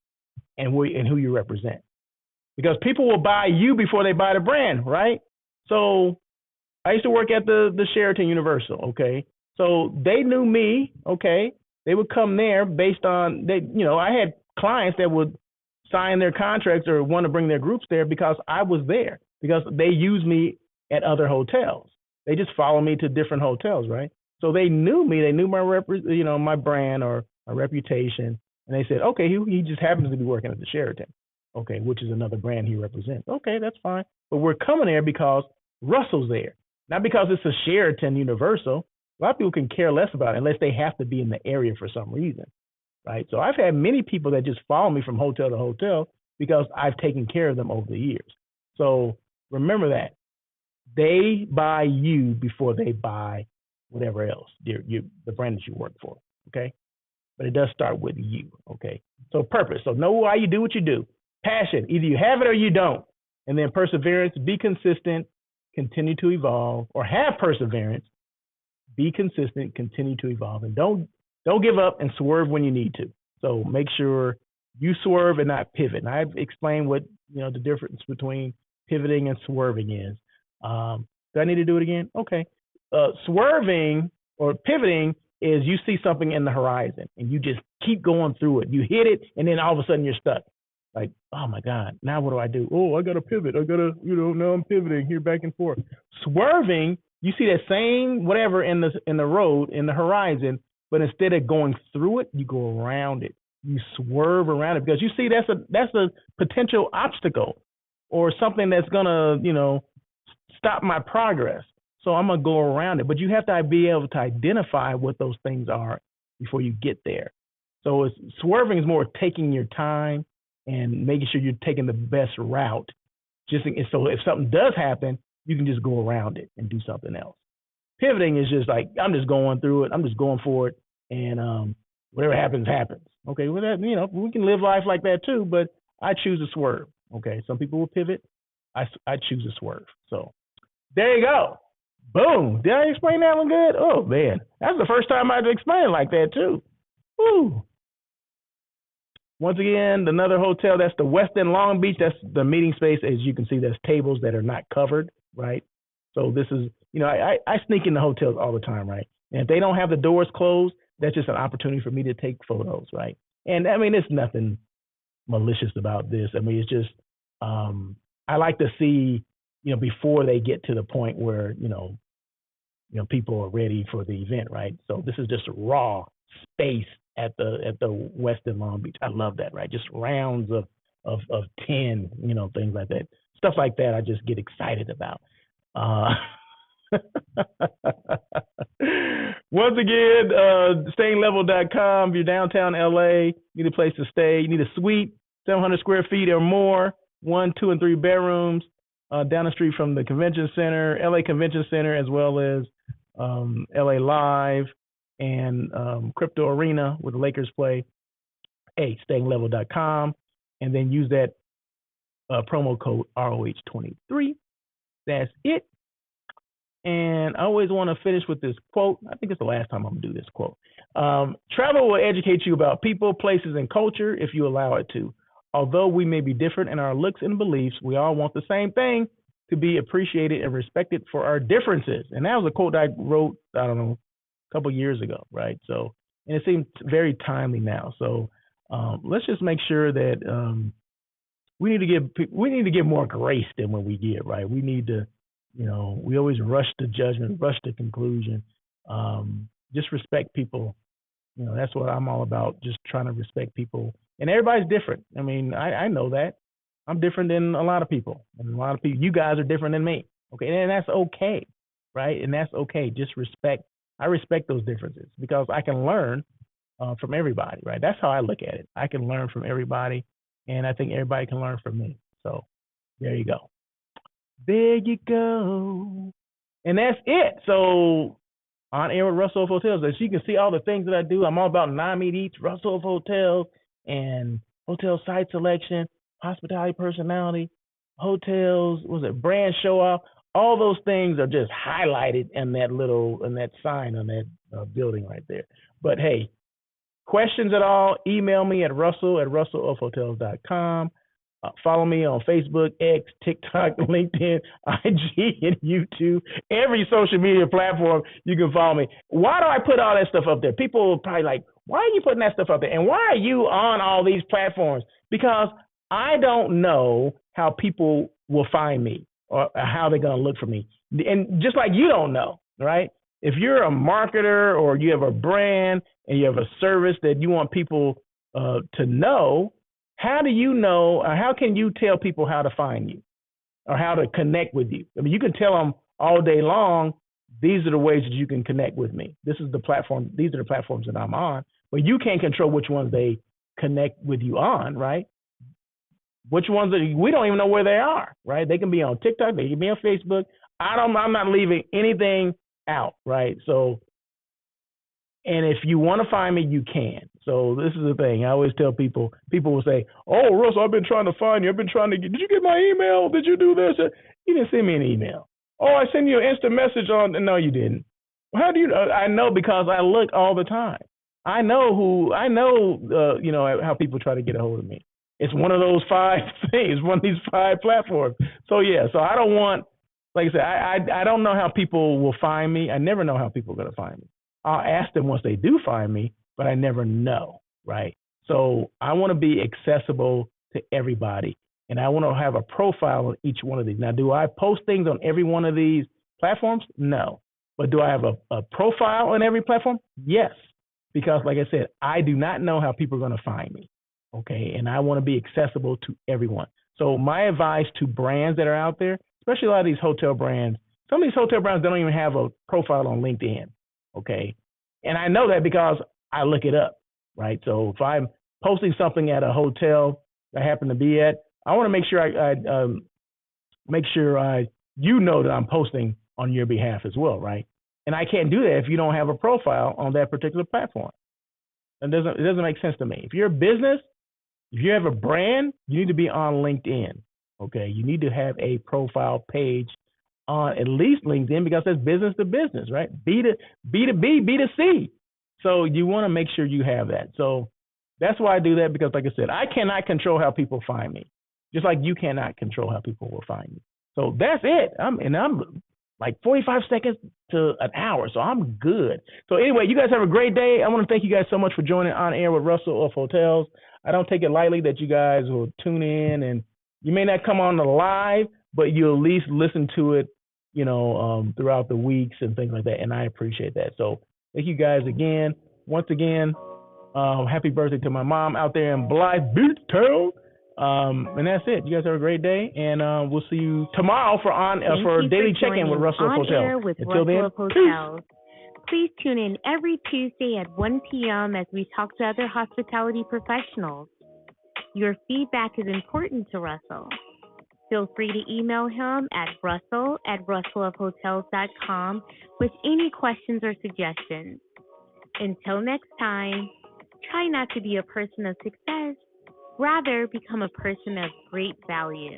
and who you represent. Because people will buy you before they buy the brand, right? So I used to work at the Sheraton Universal, okay? So they knew me, okay? They would come there based on, I had clients that would sign their contracts or want to bring their groups there because I was there, because they use me at other hotels. They just follow me to different hotels, right? So they knew me. They knew my brand or my reputation, and they said, okay, he just happens to be working at the Sheraton, okay, which is another brand he represents. Okay, that's fine. But we're coming there because Russell's there, not because it's a Sheraton Universal. A lot of people can care less about it unless they have to be in the area for some reason, right? So I've had many people that just follow me from hotel to hotel because I've taken care of them over the years. So remember that. They buy you before they buy whatever else, the brand that you work for, okay? But it does start with you, okay? So purpose. So know why you do what you do. Passion. Either you have it or you don't. And then perseverance. Be consistent. Continue to evolve. Or have perseverance. Be consistent. Continue to evolve. And don't give up and swerve when you need to. So make sure you swerve and not pivot. And I've explained what the difference between pivoting and swerving is. Do I need to do it again? Okay. Swerving or pivoting is you see something in the horizon and you just keep going through it. You hit it and then all of a sudden you're stuck. Like, oh my God, now what do I do? Oh, I got to pivot. I got to, now I'm pivoting here back and forth. Swerving, you see that same whatever in the road, in the horizon, but instead of going through it, you go around it. You swerve around it because you see that's a potential obstacle or something that's gonna, stop my progress. So I'm gonna go around it. But you have to be able to identify what those things are before you get there. So swerving is more taking your time and making sure you're taking the best route. So if something does happen, you can just go around it and do something else. Pivoting is just like, I'm just going through it. I'm just going for it. And whatever happens, happens. Okay, well, we can live life like that too, but I choose to swerve. Okay, some people will pivot. I choose to swerve. So there you go. Boom. Did I explain that one good? Oh, man. That's the first time I've explained it like that too. Woo. Once again, another hotel, that's the Westin Long Beach. That's the meeting space. As you can see, there's tables that are not covered, right? So this is, I sneak in the hotels all the time, right? And if they don't have the doors closed, that's just an opportunity for me to take photos, right? And I mean, it's nothing malicious about this. I mean, it's just, I like to see, before they get to the point where, people are ready for the event, right? So this is just raw space at the Westin Long Beach. I love that, right? Just rounds of 10, things like that. Stuff like that I just get excited about. Once again, stayinglevel.com. If you're downtown LA, need a place to stay. You need a suite, 700 square feet or more, 1, 2, and 3 bedrooms. down the street from the convention center, LA Convention Center, as well as LA Live and Crypto Arena where the Lakers play. Hey, stayinglevel.com, and then use that promo code ROH23. That's it. And I always want to finish with this quote. I think it's the last time I'm going to do this quote. Travel will educate you about people, places, and culture if you allow it to. Although we may be different in our looks and beliefs, we all want the same thing, to be appreciated and respected for our differences. And that was a quote I wrote, I don't know, a couple years ago, right? So, and it seems very timely now. So let's just make sure that we need to give more grace than what we give, right? We need to, we always rush to judgment, rush to conclusion. Just respect people. That's what I'm all about, just trying to respect people. And everybody's different. I mean, I know that. I'm different than a lot of people. And a lot of people, you guys are different than me. Okay, and that's okay, right? And that's okay. Just respect. I respect those differences because I can learn from everybody, right? That's how I look at it. I can learn from everybody, and I think everybody can learn from me. So there you go. There you go. And that's it. So on air with Russell of Hotels, as you can see all the things that I do. I'm all about NAMI Eats, Russell of Hotels, and hotel site selection, hospitality personality, hotels, brand show off. All those things are just highlighted in that sign on that building right there. But hey, questions at all, email me at russellofhotels.com. Follow me on Facebook, X, TikTok, LinkedIn, IG, and YouTube. Every social media platform you can follow me. Why do I put all that stuff up there? People are probably like, why are you putting that stuff up there? And why are you on all these platforms? Because I don't know how people will find me or how they're going to look for me. And just like you don't know, right? If you're a marketer or you have a brand and you have a service that you want people to know, how do you know, or how can you tell people how to find you or how to connect with you? I mean, you can tell them all day long, these are the ways that you can connect with me. This is the platform. These are the platforms that I'm on, but you can't control which ones they connect with you on, right? Which ones we don't even know where they are, right? They can be on TikTok, they can be on Facebook. I'm not leaving anything out, right? So, and if you want to find me, you can. So this is the thing. I always tell people will say, oh, Russell, I've been trying to find you. I've been trying to did you get my email? Did you do this? You didn't send me an email. Oh, I sent you an instant message on. No, you didn't. How do you know? I know because I look all the time. I know how people try to get a hold of me. It's one of those 5 things, one of these 5 platforms. So yeah, so I don't want, like I said, I don't know how people will find me. I never know how people are going to find me. I'll ask them once they do find me, but I never know, right? So I want to be accessible to everybody, and I want to have a profile on each one of these. Now, do I post things on every one of these platforms? No. But do I have a profile on every platform? Yes. Because like I said, I do not know how people are going to find me, okay? And I want to be accessible to everyone. So my advice to brands that are out there, especially a lot of these hotel brands, some of these hotel brands don't even have a profile on LinkedIn, okay? And I know that because I look it up, right? So if I'm posting something at a hotel I happen to be at, I want to make sure you know that I'm posting on your behalf as well, right? And I can't do that if you don't have a profile on that particular platform. It doesn't make sense to me. If you're a business, if you have a brand, you need to be on LinkedIn, okay? You need to have a profile page on at least LinkedIn because that's business to business, right? B2B, B2C. So you want to make sure you have that. So that's why I do that because, like I said, I cannot control how people find me, just like you cannot control how people will find you. So that's it. I'm like 45 seconds to an hour, so I'm good. So anyway, you guys have a great day. I want to thank you guys so much for joining On Air with Russell of Hotels. I don't take it lightly that you guys will tune in, and you may not come on the live, but you'll at least listen to it, throughout the weeks and things like that, and I appreciate that. So thank you guys again. Once again, happy birthday to my mom out there in Blythe Beach Town. And that's it. You guys have a great day, and we'll see you tomorrow for Daily Check-In with Russell of Hotels. Until then, peace. Please tune in every Tuesday at 1 p.m. as we talk to other hospitality professionals. Your feedback is important to Russell. Feel free to email him at russell@russellofhotels.com with any questions or suggestions. Until next time, try not to be a person of success, rather become a person of great value.